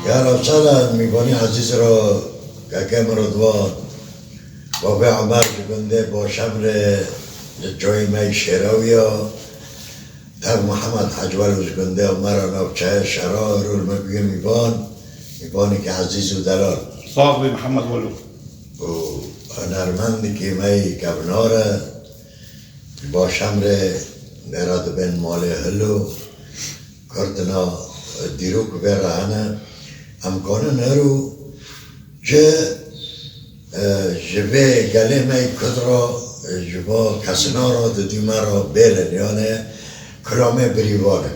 یا رسول میبانی عزیز را که مردوان بابا عمر گنده با شمر جای می شیراویا در محمد حجول گنده مرا نبچه شرا رو مبیه میبانی که عزیز و دلال صاحب محمد ولو و نرمند که می کبناره با شمر نراد بین مال هلو کردنا دیروک برهنه امکانه نرو که جبه گله می کدرا جبا کسنا را دیمه را بیلن یعنی کلامه بریوانه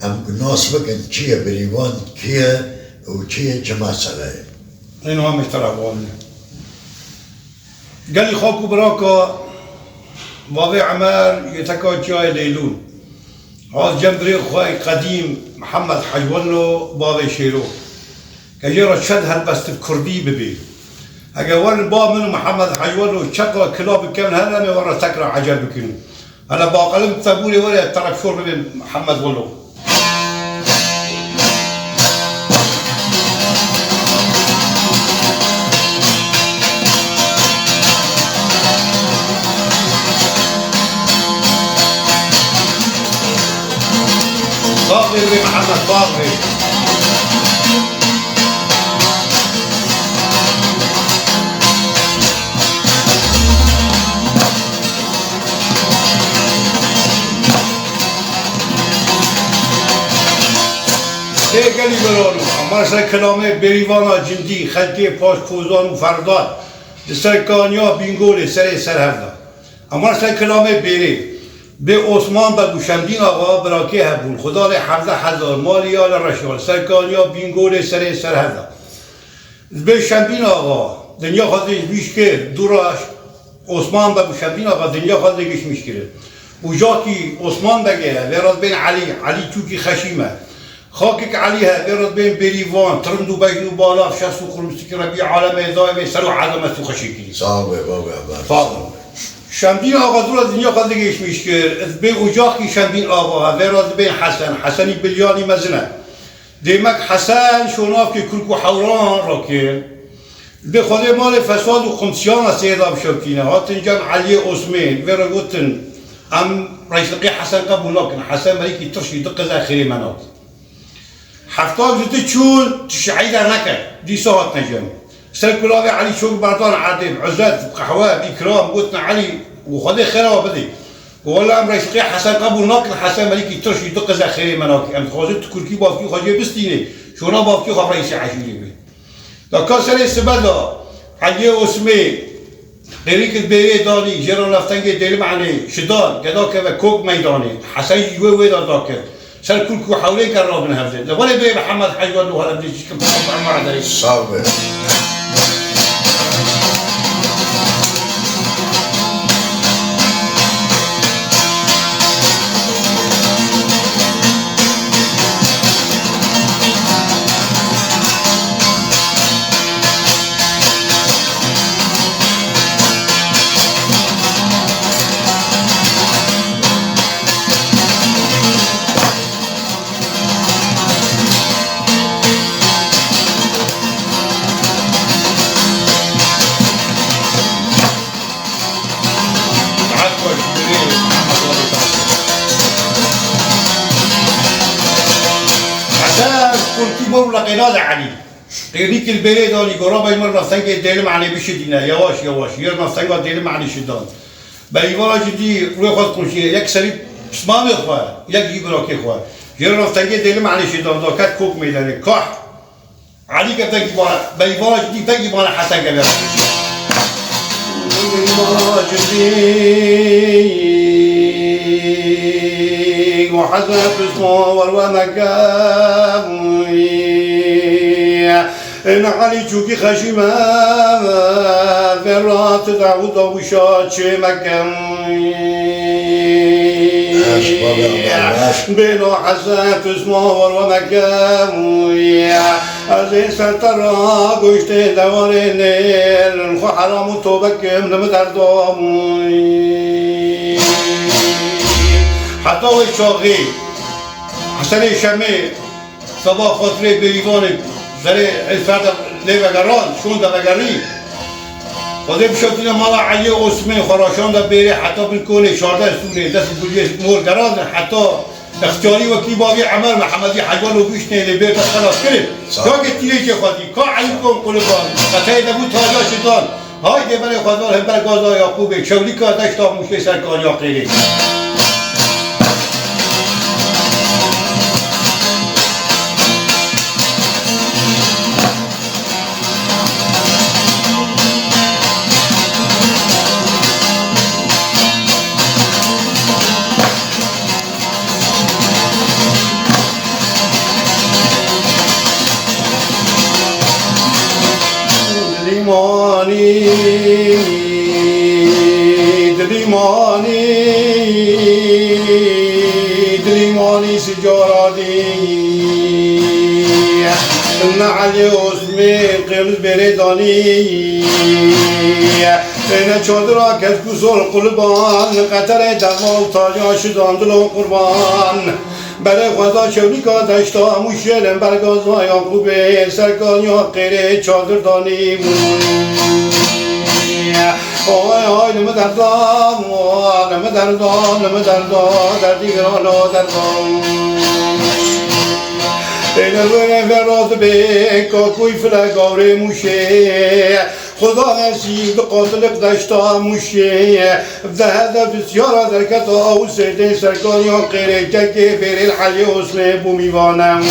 ام ناس بکن چیه بریوان کیه و چیه چه مسئله اینو هم اشتراوانه قال خاكو براكا واضع عمار يتكا جاي ليلون هذا جنبري خواي قديم محمد حجولو واضع شيرو كجيرا شد هالبست الكردي ببي هكا ور با منو محمد حجولو شقا كلاب كامل هلا ورا تكرا عجل بكنو انا باقلم تقولي ولا ترك شور ببي محمد ولو باغري محمد باغري ايه قال لي برونو اما سر كلامه بريوانا جندي خلقي پاش پوزان و فردان سر کانیا بینگول سر هفته اما سر کلامه بری به عثمان و گوشمدین آقا براکه هبون خدا له 17000 مالیال رشال سرکانیا بینگول سر هفته به شمدین آقا دنیا خودش میشکر دوراش عثمان و گوشمدین آقا دنیا خودش میشکره و جاکی عثمان بگه وراد بین علی توکی خشیمه خاکک علی ها وراد بین بریوان ترندو بجنو بالا شستو خرمستی که ربی عالم ادای سر و عظمت و خشیکی صاحبه بابا فاضل شمدین آقا دور دنیا خودش میشکر به اجاقی شمدین آقا وراد بین حسنی بلیانی مزنه دیمک حسن شوناف که کرکو حوران را که به خود مال فساد و خمسیان سیداب شوکینه هاتن جمع علی عثمان ورا گوتن ام رئیس لقی حسن قبول نکن حسن ملیکی ترشی دقیق زخیری منات هفتاد جده چون تشعیده نکن دی ساعت نجم سركلاوي علي شوق برطان عادم عزات قحوة بإكرام قلتنا علي وخذي خيره بدي والله أمر يشقي حسن قبول ناكل حسن ملكي ترش يدق زخيري مناكي أم خوزت تركي بافكي خجي بستيني شونا بافكي خبر يسي عشيري بي دا كسر السبدا علي اسمي غيريك البيري داني جيران لفتنجي ديري معني شدان كدا كذا كوك ميداني حسن يجوي ويدا داكر سر كل كو حوالين كان رابن هفزين ولا بي محمد حجوان وهلا بدي شكل عمر داري صعبه لقيناه علي غيريك البلاد داني قرابه يمر نفتنك ديلم علي بشدينا يواش ير نفتنك ديلم علي شدان بايواج دي روح خد كونشي يك سري اسمام اخوا يك يبراك اخوا ير نفتنك ديلم علي شدان داكات كوك ميداني كح علي كتاكي بايواج دي تاكي بانا حسن كبير وحسن اسمه والومكام إن علي شوكي خشيمة فرات دعوة وشات شمكم بينو حسن اسمه والومكام أزين سترى قشت دوارين الخو حرام توبكم نمدردم حتى الشاغي حسن الشامي صباح خاطري بريفان زره فرد لیوگران شون دا بگری خودی بشوتین مالا علی عثمان خراشان دا بره حتی بالکونه 14 سونه دست بولیه مورگران حتی اختیاری وکی باقی عمر محمدی حجوال و گوشنه لیبرت خلاص کرد تا که تیره که خودی که علیکم قلبان قطعه دبو تاجا شدان های دیبر خودوار هم برگازا یاقوبه شولی که دشتا موشه سرکار یا قیره دلیمانی سجارادی نعلی اسمی قبل بردانی این چادرها کسکوزر قلبان قطر دوال تاجا شدان دلو قربان برای خدا شولی که دشتا موشیلم برگازای آقوبه سرکان یا قیره چادر دانی آی آی نمه دردام نمه دردام نمه دردام دردی گرانا دردام این روی فراز به کاکوی فلگاره موشه خدا نسید قاتل دشتا موشه ده هدف بسیار درکت آو سرده سرکانی ها قیره که بیر الحلی حسن بومیوانم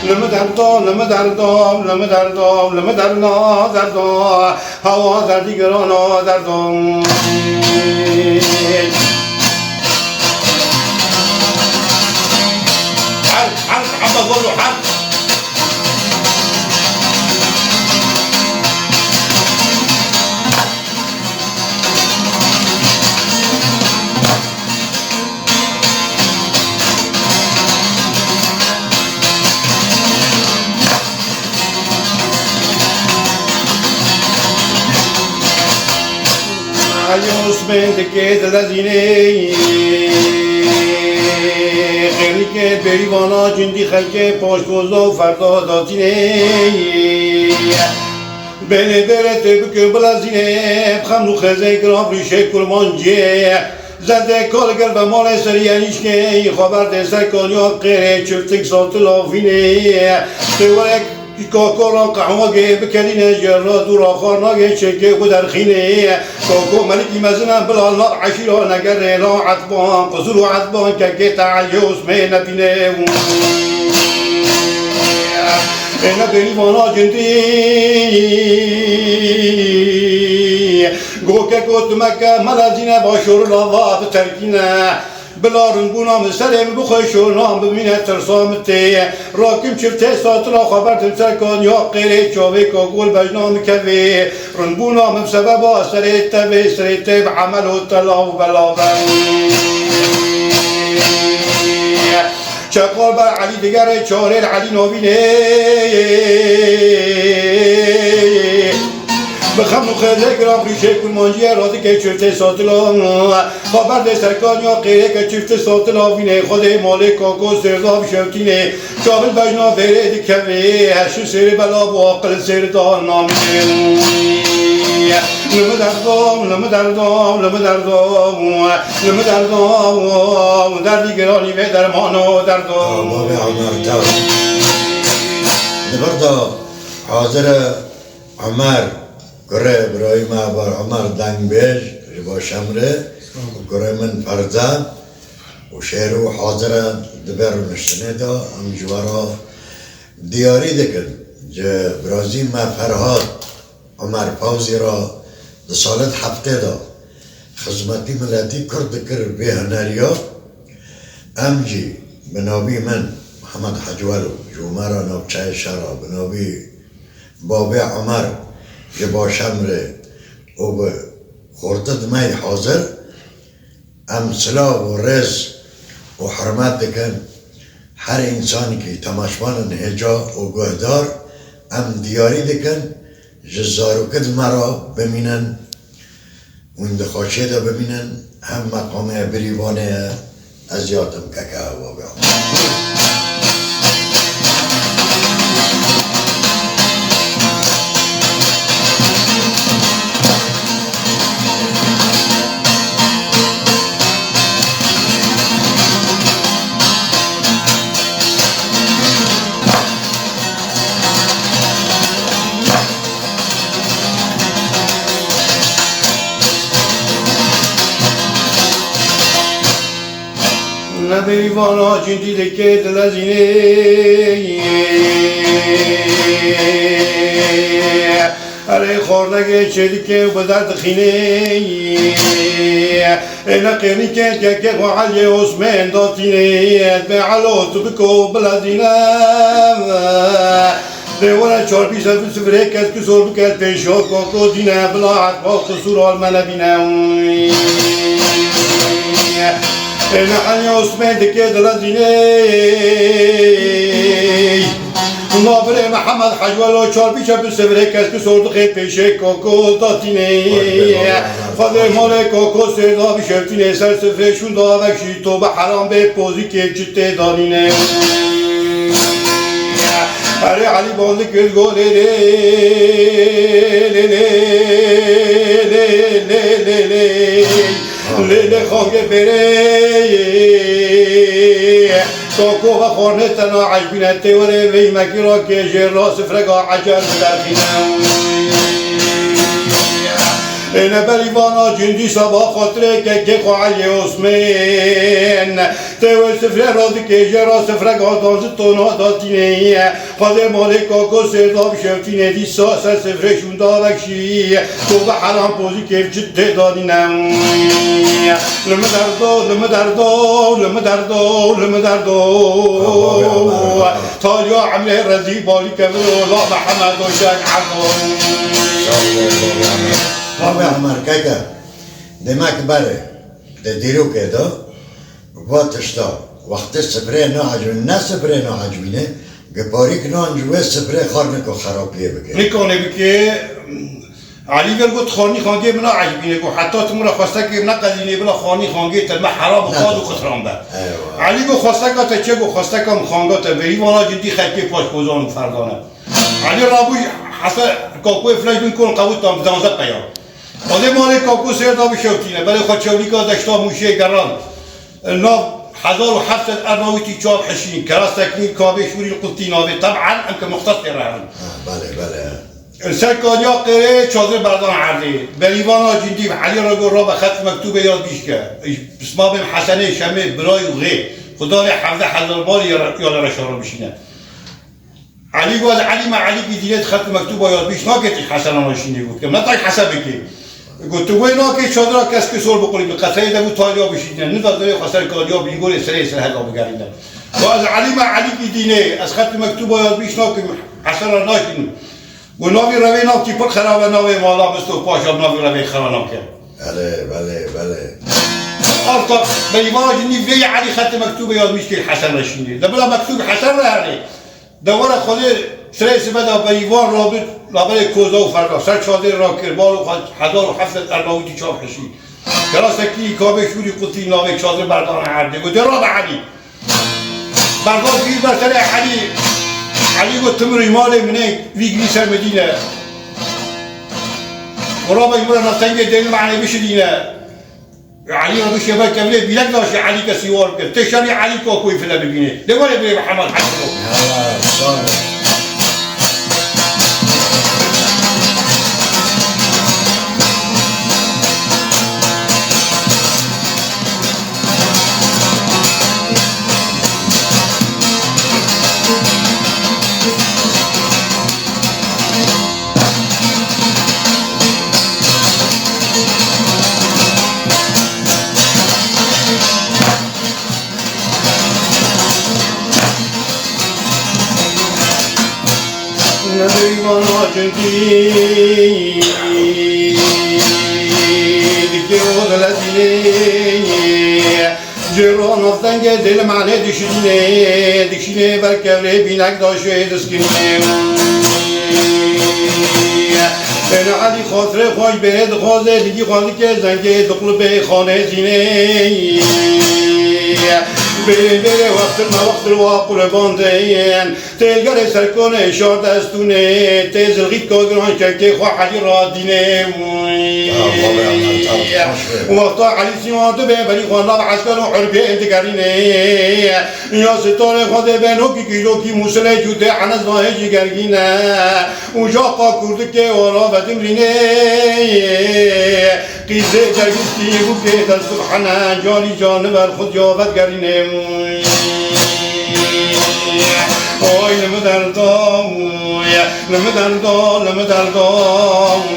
نمه دردام نمه دردام نمه دردام نمه دردام دردام هوا دردی گرانا دردام حرف حبا قولو حرف علی عثمان دکه دلزینه خیلی که بریوانا جندی خلکه پاشگوزا و فردا داتینه بله بره تبکه بلزینه بخمنو خزه گرام ریشه کرمانجه زده کارگر به مال سریانیش که خبر ده سرکانیا قیره چفتک سات لافینه تورک کاکورا قهوه بکلینه جرا دور آخر نگه چکه و در خینه کاکو ملکی مزنم بلا نار عشیرا نگره لا عطبان قصور و عطبان که تعلی اسمه نبینه اینا گریبانا جندی گو که کت مکه ملازینه با شور لاوا بترکینه بلا رنبونا مسلم بخوشونا ببینه ترسامته راکم چفته ساتلا خبر تمسکان یا قیره چاوه کاگول بجنام کوه رنبونا مبسبب سریته به سریته بعمل و طلا و بلاغن چقال بر علی دیگر چاره علی نابینه بخمنو خیلی گرام ریشه کرمانجیه راده که چفته ساتلا خبر ده سرکان یا قیره که چفته ساتلا وینه خود مالک کاکو سرداب شوتینه چابل بجنا بره دکوه هشو سر بلا و عقل سردان نامینه نمه دردام نمه دردام نمه دردام نمه دردام دردی گرانی به درمان و دردام بابا عمر تاو نبردا حاضر عمر گره برای ما بر عمر دنگ بیش با شمره و گره من فرزن و شهرو حاضر دبر نشنه دا هم جوارا دیاری دکن جه برازی ما فرهاد عمر فوزی را ده سالت هفته دا خدمتی ملتی کرد کر به هنریا امجی بنابی من محمد حجوالو جومارا نبچه شرا بنابی بابی عمر که با شمره و به خورده دمای حاضر ام سلا و رز و حرمت دکن هر انسانی که تماشوان هجا و گهدار ام دیاری دکن جزارو کد مرا بمینن و این دخواشه دا ببینن هم مقام بریوانه از یادم که که هوا بیام بریوانا جندی دکه دلزینه اره خوردگه چدی که بدرد خینه اینا قیرنی که علی عثمان داتینه به علو تو بکو بلدینه دیوانه چار بیش از سفره کس که سر بکرد پیشا کاکو دینه بلا عطبا قصور آلمانه بینه اینا علی عثمان دکه دلزینه نابره محمد حجوالو چار بیچه به سفره کس که سرد خیلی پیشه کاکو داتینه خاله مال کاکو سردا بیشتینه سر سفره شون داوکشی تو به حرام به پوزی که چته دانینه اره علی بانده کرد گو لی لی لی لی لی لی خواهی بره کاکو و خورنه تنا عجبینه تیوره وی مکی را که جر را سفرگا عجل بدرخینه اینه بریوانا جندی سبا خاطره که علی عثمان تیوه سفره را که جر را سفرگا دانز تونا داتینه خاله مال کاکو سردا بشفتینه دی سر سفره شوندا وکشی تو به حرام پوزی که جده دادینه لمه دردو تالیا عمله رزی بالی که لا محمد و شک عقام بابا عمر كاكا دماغ بره ده ديرو كده واتشتا وقت السبري ناعجب الناس سبري ناعجبينه قباريك نانجوه سبري خارنكو خرابيه بكي نکنه بکه علی ور گفت خانی خانگی منا عجبینه گفت حتی تمورا خواسته که منا قدینه بلا خانی خانگی تلمه حرام و خاد و خطران بر علی گفت خواسته که تا چه گفت خواسته که خانگا تا بری وانا جدی خیلی پاش بوزان فردانه علی رابوی حسن کاکوی فلاش بین کن قبول تام دانزد پیام آده مال کاکو سردا بشوتینه بله خود چولی که دشتا موشه گران ناف 1740 چاب حشین کراس تکنین کابه شوری القطی ناوه طبعا امکه مختص رهن بله سرکانیا قره چادر بردان عرضه بلیوانا جندی علی را گو را به خط مکتوب یاد بیش که اسما بیم حسنه شمه برای و غیر خدا لی حفظه حضر بال یا رشارا بشینه علی گو از علی ما علی که دیلت خط مکتوب یاد بیش ناکتی حسنه ناشینه بود که نتاک حسبه که گفت وی ناکی چادر کس که سر بقولید به قصه ده بود تالیا بشینه نداده خسر کالیا بینگور سره هلا بگردن و از علی ما علی که دینه از خط مکتوب یاد بیش ناکی حسنه ناشینه و ناوی روی ناو کی پر خرابه ناوی مالا بستو پاشاب ناوی روی خرابه ناو کرد بله آرتا بلیوانا جنی وی علی خط مکتوب یاد میش که حسن رشینه ده بلا مکتوب حسن رهنه دوار خوده سره سبدا بلیوان رابط لابل کوزا و فردا سر چادر را کربال و 1740 چاپ حشید کراسکی کابه شوری قطی ناوی چادر بردان عرده و دراب علی بردان گیر بر سر علی گفت تم ریمال منه ویگلی سر مدینه و رابا یمونه نستنگه دین معنی بشدینه علی را بشه باید کبیره بیلک داشته علی کسی وار کرد تشاری علی کاکوی فلا ببینه دواره بره محمد حسنو Everyone watching TV, the old Latine, Jeron of Tanga del Mane, the Shine, Barcare, Binak, Doshe, the Skin. And Ali Khotre, Hoy Bed, Jose, the Honike, Zange, the Clube, Honezine. بره وقت الواقع باندین تلگر سرکونه شاد از تونه تزلغیت کادران که خواهی را دینه وقتا علی سیمان تو به بری خوانا و عسکر و عربی انتگرینه یا ستاره خود بینو کی کیلو کی موسله جوده عنز ناه جگرگینه اونجا قا کرده که ورا و دمرینه قیزه جرگستی بو که در سبحانه جانی جانور خود جاوت گرینه اوی نمدردام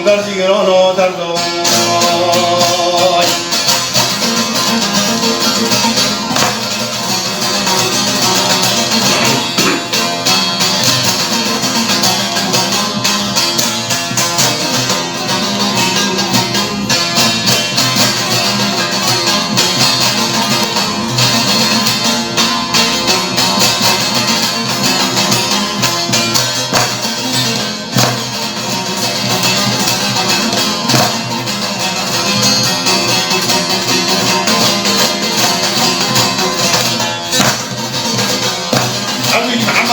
در دیگران ها دردام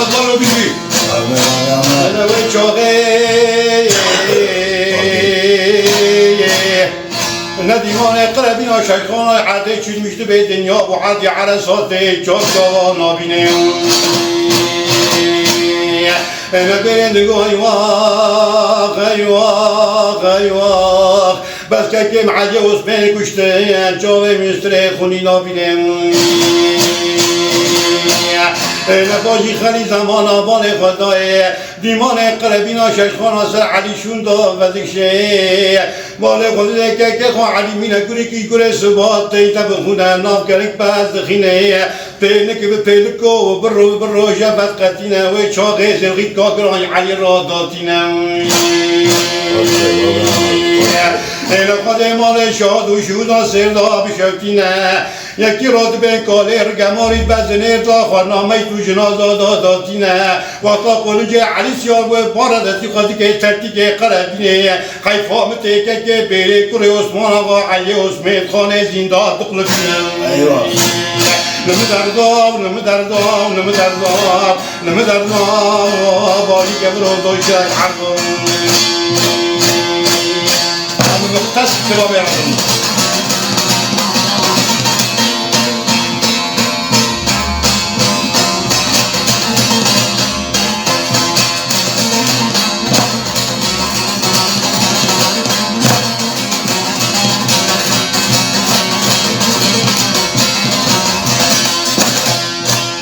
الله بيجي أنا وجهي ندیمان قربین و شیخان عده چید میشته به دنیا و عدی عرصات جاد جاوا نابینه نبرندگو ایواق بس که کم عدی عثمان کشته جاوه مستر خونی نابینه نباجی خلی زمان آبان خدای دیمان قربین و شیخان سر علیشون دا وزکشه مال خود که خواه علی مینه گوری کی گوری سبات تیتا بخونه ناف کرک پس دخینه پینک به پیلکو و برو جبت قطینه و چاقه زلغیت کاکران علی را داتینه اینا خود مال شاد و شودا سردا بشوتینه یکی راد به کاله رگمارید بزنه تا خورنامه تو جنازه داداتینه وقتا قلوج علی سیار و باردتی خودی که ترتی که قربینه خیفامته که بره کره عثمان آقا علی عثمان خانه زنداد دقلبینه نمدردام باری که برو دوشک عرضم مختص كلام يعلم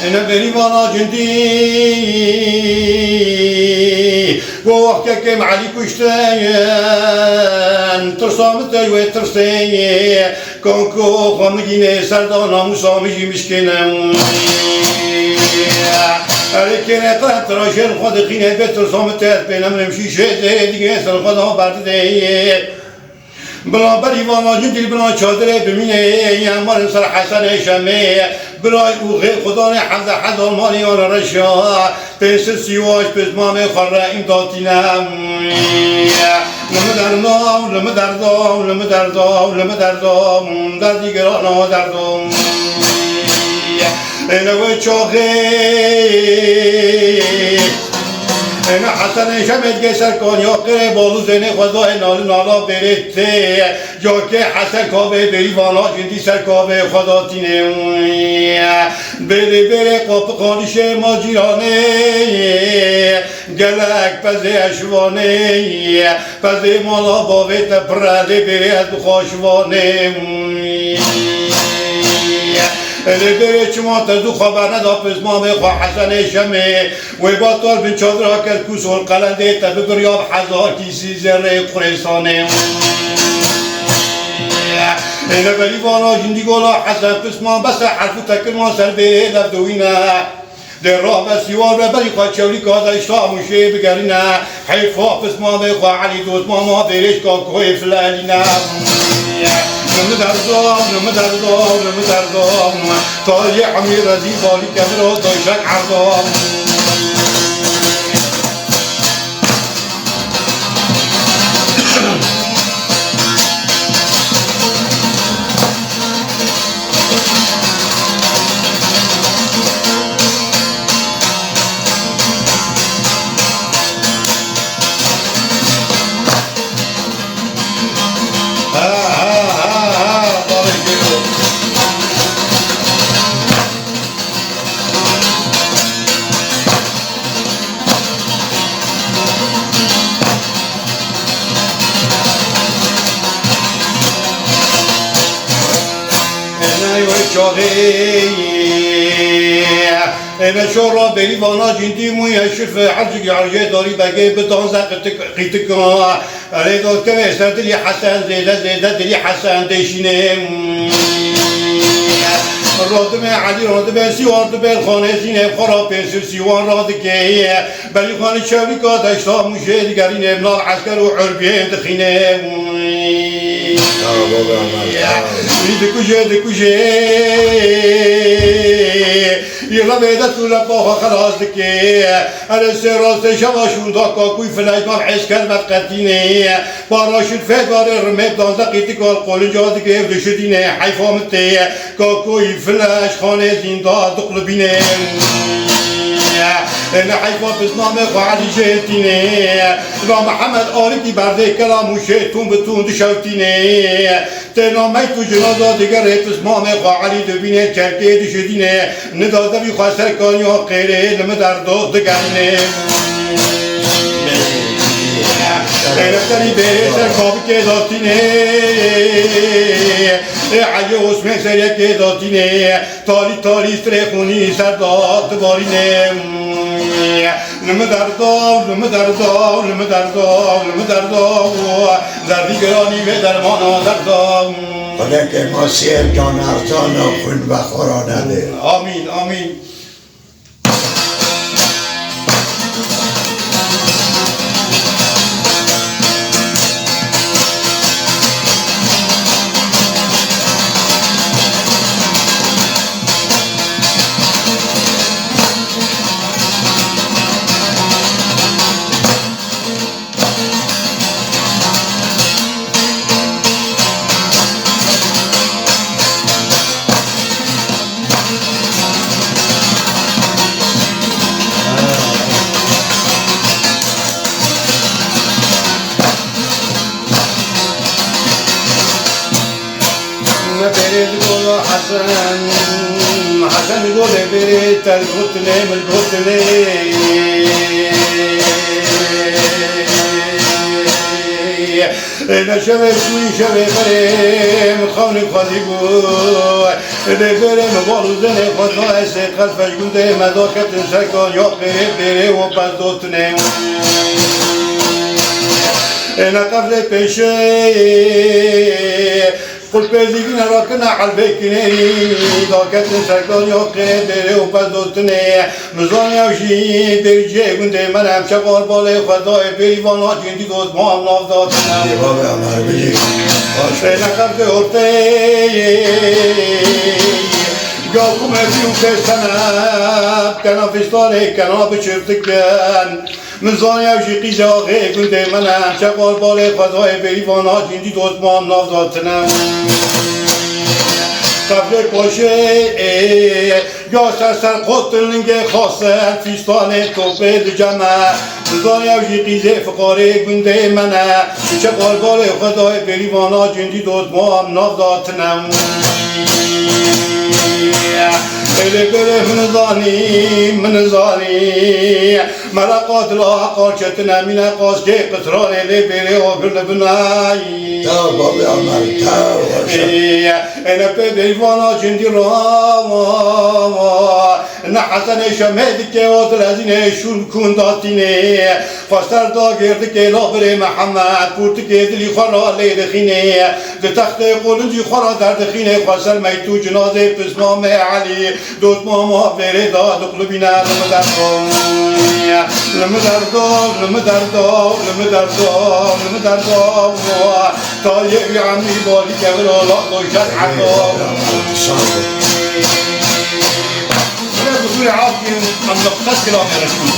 أنا بريوانا جندي ووقت كم علي كشتين ترسام تجوي ترسي كونكو خامجيني سردانا مسامجي مشكنم لكن قد تراشل خد خينه بترسام تات بينم نمشي شيء دیگه سر خدا برده بلا بریوانا جندی بلا چادره بمینه یامار سر حسن شمه برای او غیر خدا نه حمد حضر مالی آن رشا پیس سیواش پیس مام خره این داتینم لمدردام در دیگران ها دردم اینوه چاقه اینا حسن شمد که سرکان یا قره بالو زنه خدای نالا برته یا که حسن کابه بری وانا جندی سرکابه خدا تینه بره قاپ قانش ماجیرانه گلک پزه اشوانه پزه مالا باوه تپرده بره از بخاشوانه بره چما تزو خبر ندا پزمام خواه حسن شمه و باطال بن چادر ها کرد کسول قلنده تبه بریاب حضار کیسی زره قریسانه اینه بلی وانا جندی گولا حسن پزمام بس حرفو تکر ما سر به لفدوینه در راه بسیوار بری خواه چولی که دا اشتاق موشه بگرینه حیفا پزمام خواه علی دوست ماما برش که کوی فلالینه نمدردام طالع عمیر رزی بالی کمر و دوشک عرضام شاغی نشور را بری وانا جندی موی شرف حرج عرجه داری بگه بدان زقت قیتکا علی داد که سر دلی حسن زیده دلی حسن دیشینه رادم علی رادم سیوارد خانه زینه خراب پنسل سیوان راد که بلی خانه چوری که داشتا موشه دیگرین ابنال عسکر و عربیه دخینه دکوشه یلا بیده تو لباها خلاص دکه ارسه راست شواشون دا کاکوی فلاج ما حس کلمت قدینه باراشد فید باره رمید دانزه قیتی کال قول جا دکه افدشدینه حیفامته کاکوی فلاج خانه زینده دقلبینه حیفا بزنام خواه جهتینه را محمد آرکی برده کلاموشه تون بتون دشوتینه تنامی تو جنازا دیگر ریتس مام خواه علی دبینه چرکه دشدینه نداده بی خواه سرکانی ها قیره نمه در داد دگرینه رفتنی بره سرکابی که داتینه علی حسمه سریع که داتینه تالی استرخونی سرداد دبارینه نمه درداو دردی گرانی و درمانا درداو خدا که ما سیر جان ارزان و خون بخورا نده آمین حسن يقول بريت الغتلي من الغتلي انا شباب بريم خوني خذيبو بريم بالو زني خذنا سيقل فجقول دي مذاكة سكان يا بري وبزدوتني انا قبل بشي قل بزيقنا راكنا عالبكني داكت سكان يوقي بري وبزدوتني مزاني وشي برجي قند من هم شغال بالي خدای بریوانا جندی دوست ما هم نافداتنا بابا عمر بجی انا قبل هرتي قالكم ابيو كسنة كان في صالح كان بشرتك كان من زاني وشي قيزاغي قند من هم شغال بالي خدای بریوانا جندی دوست ما هم نافداتنا قبل باشه یا سر قطلنگه خاصه فیستان توبه جمع زانی اوشی قیزه فقاره گنده منه چه قلبال خدای بریوانا جندی دوست ما هم نافداتنم خیلی بره من زانی مرا قاتل آقا چتنه مینه قاس که قطران لی بره و برده بنایی تا بابا عمر تا انا بریوانا جندی را نه حسن شمهد که واتر از اینه شون کن داتینه خواستر دا گرد که لابر محمد پورت که دلی خورا لیدخینه ده تخت قولنجی خورا دردخینه خواستر میتو جنازه پسمام علی دوت ماما بره داد قلوبینه لمه دردو تا یه عمی بالی که برالا دوشت حقا بطول عافية من نقص كلام رسول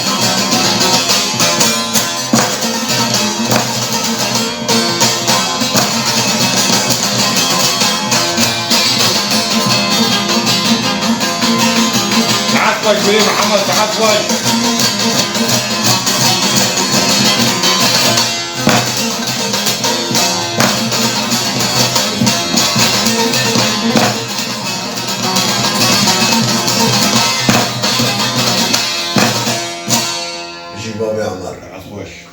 تعطوش بلي محمد تعطوش بابا عمر تعطوش